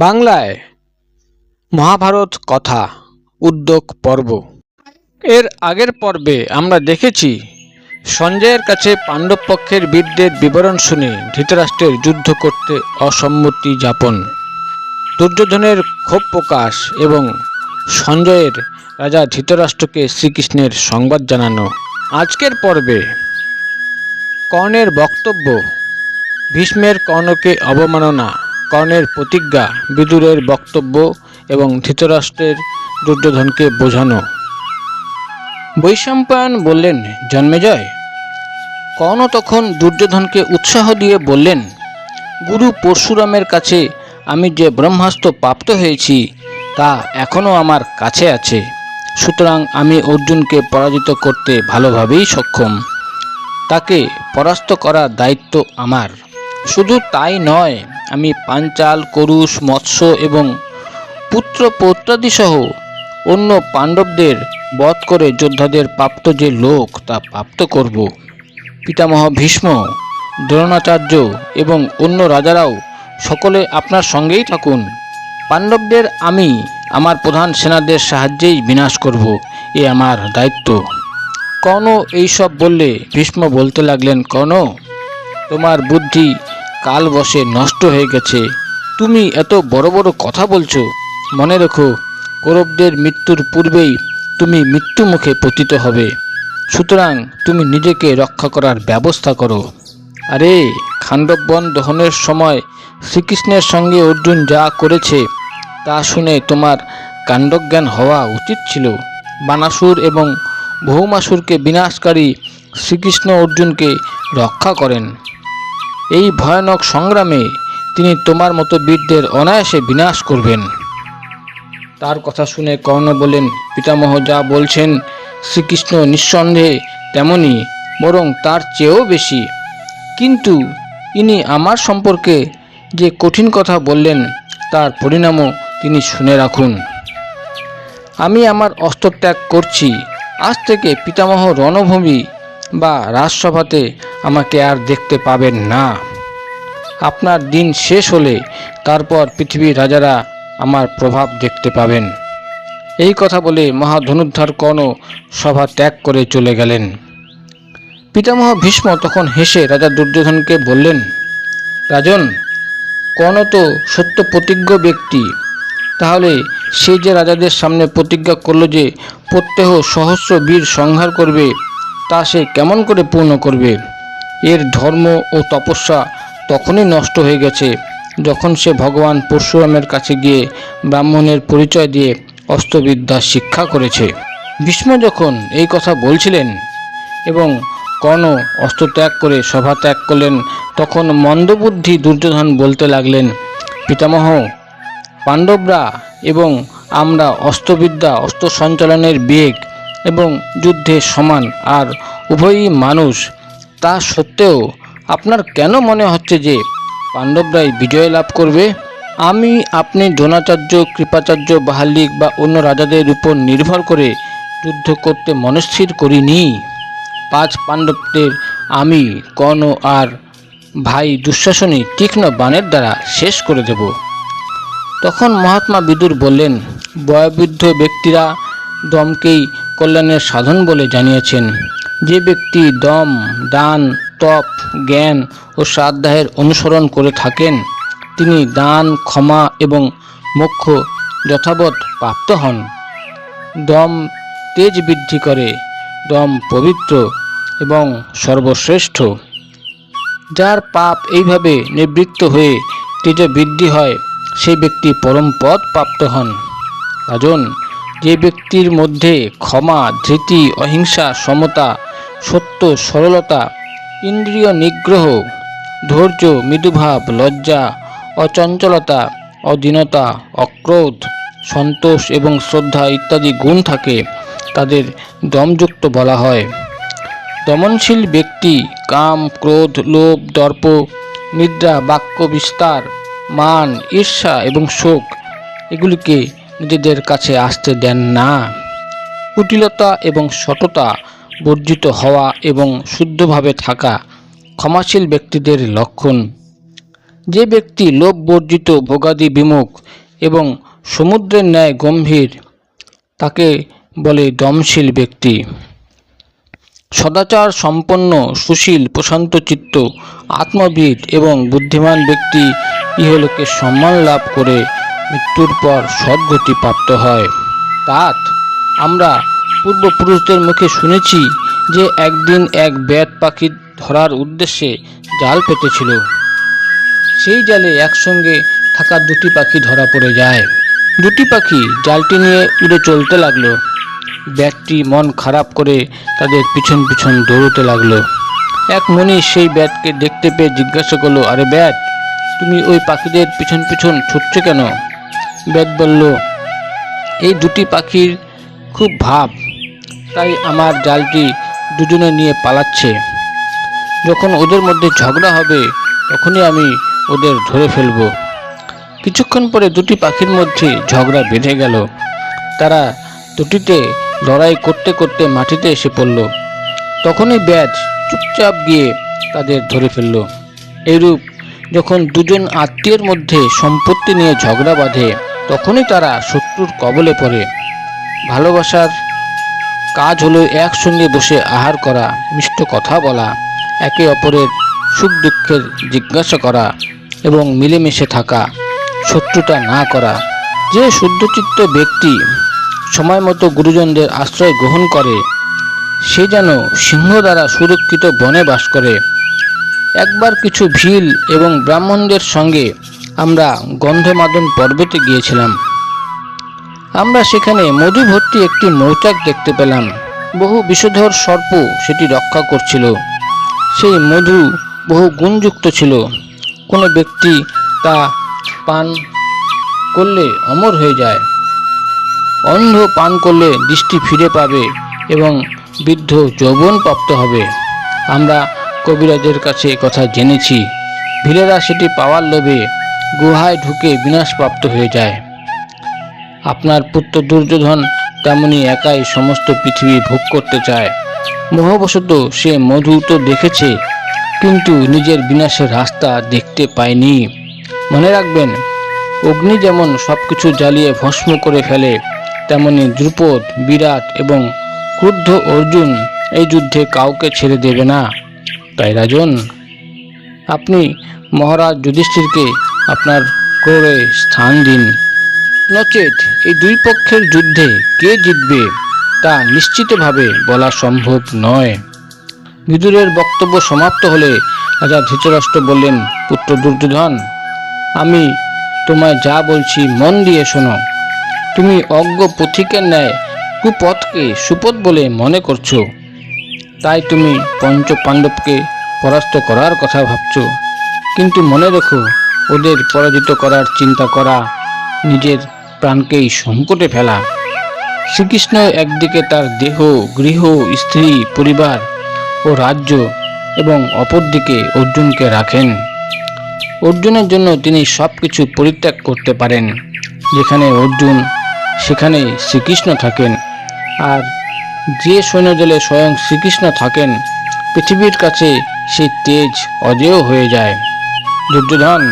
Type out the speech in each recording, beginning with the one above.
বাংলায় মহাভারত কথা উদ্যোগ পর্ব। এর আগের পর্বে আমরা দেখেছি সঞ্জয়ের কাছে পাণ্ডব পক্ষের বীরদের বিবরণ শুনে ধৃতরাষ্ট্রের যুদ্ধ করতে অসম্মতি জ্ঞাপন, দুর্যোধনের ক্ষোভ প্রকাশ এবং সঞ্জয়ের রাজা ধৃতরাষ্ট্রকে শ্রীকৃষ্ণের সংবাদ জানানো। আজকের পর্বে কর্ণের বক্তব্য, ভীষ্মের কর্ণকে অবমাননা, কর্ণের প্রতিজ্ঞা, বিদুরের বক্তব্য এবং ধৃতরাষ্ট্রের দুর্যোধনকে বোঝানো। বৈশম্পায়ন বললেন, জন্মেজয়। কর্ণ তখন দুর্যোধনকে উৎসাহ দিয়ে বললেন, গুরু পরশুরামের কাছে আমি যে ব্রহ্মাস্ত্র প্রাপ্ত হয়েছি তা এখনও আমার কাছে আছে, সুতরাং আমি অর্জুনকে পরাজিত করতে ভালোভাবেই সক্ষম। তাকে পরাস্ত করার দায়িত্ব আমার। শুধু তাই নয়, আমি পাঞ্চাল, করুষ, মৎস্য এবং পুত্র পৌত্রাদি সহ অন্য পাণ্ডবদের বধ করে যোদ্ধাদের প্রাপ্ত যে লোক তা প্রাপ্ত করব। পিতামহ ভীষ্ম, দ্রোণাচার্য এবং অন্য রাজারাও সকলে আপনার সঙ্গেই থাকুন। পাণ্ডবদের আমি আমার প্রধান সেনাদের সাহায্যেই বিনাশ করব, এ আমার দায়িত্ব। কর্ণ এইসব বললে ভীষ্ম বলতে লাগলেন, কর্ণ, তোমার বুদ্ধি কাল বসে নষ্ট হয়ে গেছে। তুমি এত বড় বড় কথা বলছো। মনে রেখো, কৌরবদের মৃত্যুর পূর্বেই তুমি মৃত্যু মুখে পতিত হবে। সুতরাং তুমি নিজেকে রক্ষা করার ব্যবস্থা করো। আরে, খাণ্ডব বন দহনের সময় শ্রীকৃষ্ণের সঙ্গে অর্জুন যা করেছে তা শুনে তোমার কাণ্ডজ্ঞান হওয়া উচিত ছিল। বানাসুর এবং ভৌমাসুরকে বিনাশকারী শ্রীকৃষ্ণ অর্জুনকে রক্ষা করেন। এই ভয়ানক সংগ্রামে তিনি তোমার মতো বীরদের অনায়াসে বিনাশ করবেন। তার কথা শুনে কর্ণ বলেন, পিতামহ যা বলছেন শ্রীকৃষ্ণ নিঃসন্দেহে তেমনই, বরং তার চেয়েও বেশি। কিন্তু ইনি আমার সম্পর্কে যে কঠিন কথা বললেন তার পরিণামও তিনি শুনে রাখুন। আমি আমার অস্ত্রত্যাগ করছি। আজ থেকে পিতামহ রণভূমি বা রাজসভাতে আমাকে আর দেখতে পাবেন না। আপনার দিন শেষ হলে তারপর পৃথিবীর রাজারা আমার প্রভাব দেখতে পাবেন। এই কথা বলে মহাধনুর্ধর কর্ণ সভা ত্যাগ করে চলে গেলেন। পিতামহ ভীষ্ম তখন হেসে রাজা দুর্যোধনকে বললেন, রাজন, কর্ণ তো সত্য প্রতিজ্ঞ ব্যক্তি। তাহলে সে যে রাজাদের সামনে প্রতিজ্ঞা করল যে প্রত্যহ সহস্র বীর সংহার করবে, তা সে কেমন করে পূর্ণ করবে? এর ধর্ম ও তপস্যা তখনই নষ্ট হয়ে গেছে যখন সে ভগবান পরশুরামের কাছে গিয়ে ব্রাহ্মণের পরিচয় দিয়ে অস্ত্রবিদ্যা শিক্ষা করেছে। ভীষ্ম যখন এই কথা বলছিলেন এবং কর্ণ অস্ত্র ত্যাগ করে সভা ত্যাগ করলেন, তখন মন্দবুদ্ধি দুর্যোধন বলতে লাগলেন, পিতামহ, পাণ্ডবরা এবং আমরা অস্ত্রবিদ্যা, অস্ত্র সঞ্চালনের বেগ এবং যুদ্ধে সমান আর উভয়ই মানুষ। তা সত্ত্বেও আপনার কেন মনে হচ্ছে যে পাণ্ডবরাই বিজয় লাভ করবে? আমি আপনি দ্রোণাচার্য, কৃপাচার্য, বাহালিক বা অন্য রাজাদের উপর নির্ভর করে যুদ্ধ করতে মনস্থির করিনি। 5 পাণ্ডবদের আমি, কর্ণ আর ভাই দুঃশাসনী তীক্ষ্ণ বাণের দ্বারা শেষ করে দেব। তখন মহাত্মা বিদুর বললেন, বয়োবৃদ্ধ ব্যক্তিরা দমকেই কল্যাণের সাধন বলে জানিয়েছেন। যে ব্যক্তি দম, দান, তপ, জ্ঞান ও স্বাধ্যায়ের অনুসরণ করে থাকেন তিনি দান, ক্ষমা এবং মোক্ষ যথাবৎ প্রাপ্ত হন। দম তেজ বৃদ্ধি করে, দম পবিত্র এবং সর্বশ্রেষ্ঠ। যার পাপ এইভাবে নিবৃত্ত হয়ে তেজে বৃদ্ধি হয় সেই ব্যক্তি পরম পদ প্রাপ্ত হন। রাজন, যে ব্যক্তির মধ্যে ক্ষমা, ধৃতি, অহিংসা, সমতা, সত্য, সরলতা, ইন্দ্রিয় নিগ্রহ, ধৈর্য, মৃদুভাব, লজ্জা, অচঞ্চলতা, অদীনতা, অক্রোধ, সন্তোষ এবং শ্রদ্ধা ইত্যাদি গুণ থাকে তাদের দমযুক্ত বলা হয়। দমনশীল ব্যক্তি কাম, ক্রোধ, লোভ, দর্প, নিদ্রা, বাক্য বিস্তার, মান, ঈর্ষা এবং শোক এগুলিকে নিজেদের কাছে আসতে দেন না। কুটিলতা এবং সততা বর্জিত হওয়া এবং শুদ্ধভাবে থাকা ক্ষমাশীল ব্যক্তিদের লক্ষণ। যে ব্যক্তি লোভ বর্জিত, ভোগাদি বিমুখ এবং সমুদ্রের ন্যায় গম্ভীর, তাকে বলে দমশীল ব্যক্তি। সদাচার সম্পন্ন, সুশীল, প্রশান্ত চিত্ত, আত্মবিদ এবং বুদ্ধিমান ব্যক্তি ইহলোকে সম্মান লাভ করে মৃত্যুর পর সদ্গতি প্রাপ্ত হয়। তাত আমরা পূর্বপুরুষদের মুখে শুনেছি যে একদিন এক ব্যাট পাখি ধরার উদ্দেশ্যে জাল পেতেছিল। সেই জালে একসঙ্গে থাকা দুটি পাখি ধরা পড়ে যায়। দুটি পাখি জালটি নিয়ে উড়ে চলতে লাগলো। ব্যাটটি মন খারাপ করে তাদের পিছন পিছন দৌড়তে লাগলো। এক মণি সেই ব্যাটকে দেখতে পেয়ে জিজ্ঞাসা করলো, আরে ব্যাট, তুমি ওই পাখিদের পিছন পিছন ছুটছো কেন? ব্যাট বলল, এই দুটি পাখির খুব ভাব, তাই আমার জালটি দুজনে নিয়ে পালাচ্ছে। যখন ওদের মধ্যে ঝগড়া হবে তখনই আমি ওদের ধরে ফেলব। কিছুক্ষণ পরে দুটি পাখির মধ্যে ঝগড়া বেঁধে গেল। তারা দুটিতে লড়াই করতে করতে মাটিতে এসে পড়ল। তখনই ব্যাট চুপচাপ গিয়ে তাদের ধরে ফেলল। এইরূপ যখন দুজন আত্মীয়ের মধ্যে সম্পত্তি নিয়ে ঝগড়া বাঁধে তখনই তারা শত্রুর কবলে পড়ে। ভালোবাসার কাজ হলো একসঙ্গে বসে আহার করা, মিষ্ট কথা বলা, একে অপরের সুখ দুঃখের জিজ্ঞাসা করা এবং মিলেমিশে থাকা, শত্রুতা না করা। যে শুদ্ধচিত্ত ব্যক্তি সময় মতো গুরুজনদের আশ্রয় গ্রহণ করে সে যেন সিংহ দ্বারা সুরক্ষিত বনে বাস করে। একবার কিছু ভিল এবং ব্রাহ্মণদের সঙ্গে আমরা গন্ধমাদন পর্বতে গিয়েছিলাম। আমরা সেখানে মধু ভর্তি একটি মৌচাক দেখতে পেলাম। বহু বিষধর সর্প সেটি রক্ষা করছিল। সেই মধু বহু গুণযুক্ত ছিল। কোনো ব্যক্তি তা পান করলে অমর হয়ে যায়। অন্ধ পান করলে দৃষ্টি ফিরে পাবে এবং বৃদ্ধ যৌবন প্রাপ্ত হবে। আমরা কবিরাজের কাছে কথা জেনেছি। ভিলেরা সেটি পাওয়ার লোভে গুহায় ঢুকে বিনাশপ্রাপ্ত হয়ে যায়। আপনার পুত্র দুর্যোধন তেমনি একাই সমস্ত পৃথিবী ভোগ করতে চায়। মোহবশত সে মধু তো দেখেছে, কিন্তু নিজের বিনাশের রাস্তা দেখতে পায়নি। মনে রাখবেন, অগ্নি যেমন সবকিছু জ্বালিয়ে ভস্ম করে ফেলে, তেমনি দ্রুপদ, বিরাট এবং ক্রুদ্ধ অর্জুন এই যুদ্ধে কাউকে ছেড়ে দেবে না। তাই রাজন, আপনি মহারাজ যুধিষ্ঠিরকে আপনার ক্রোড়ে স্থান দিন। নচেত এই দুই পক্ষের যুদ্ধে কে জিতবে তা নিশ্চিতভাবে বলা সম্ভব নয়। বিদুরের বক্তব্য সমাপ্ত হলে রাজা ধৃতরাষ্ট্র বললেন, পুত্র দুর্যোধন, আমি তোমায় যা বলছি মন দিয়ে শোনো। তুমি অজ্ঞ পথিকের ন্যায় কুপথকে সুপথ বলে মনে করছো, তাই তুমি পঞ্চ পাণ্ডবকে পরাস্ত করার কথা ভাবছো। কিন্তু মনে রেখো, ওদের পরাজিত করার চিন্তা করা নিজের প্রাণকেই সংকটে ফেলা। শ্রীকৃষ্ণ একদিকে তার দেহ, গৃহ, স্ত্রী, পরিবার ও রাজ্য এবং অপরদিকে অর্জুনকে রাখেন। অর্জুনের জন্য তিনি সব কিছু পরিত্যাগ করতে পারেন। যেখানে অর্জুন সেখানে শ্রীকৃষ্ণ থাকেন, আর যে সৈন্যদলে স্বয়ং শ্রীকৃষ্ণ থাকেন পৃথিবীর কাছে সেই তেজ অজেয় হয়ে যায়। দুর্যোধন,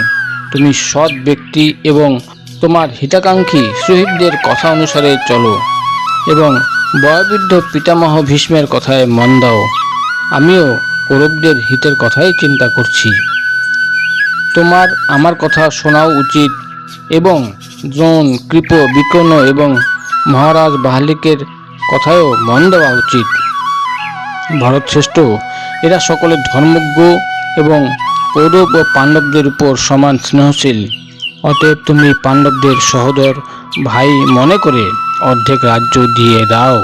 তুমি সৎ ব্যক্তি এবং তোমার হিতাকাঙ্ক্ষী সুহৃদদের কথা অনুসারে চলো এবং বয়োবৃদ্ধ পিতামহ ভীষ্মের কথায় মন দাও। আমিও কৌরবদের হিতের কথাই চিন্তা করছি। তোমার আমার কথা শোনাও উচিত এবং দ্রোণ, কৃপ, বিকর্ণ এবং মহারাজ বাহলিকের কথায়ও মন দেওয়া উচিত। ভারতশ্রেষ্ঠ, এরা সকলে ধর্মজ্ঞ এবং কৌরব ও পাণ্ডবদের উপর সমান স্নেহশীল। অতএব তুমি পাণ্ডবদের সহোদর ভাই মনে করে অর্ধেক রাজ্য দিয়ে দাও।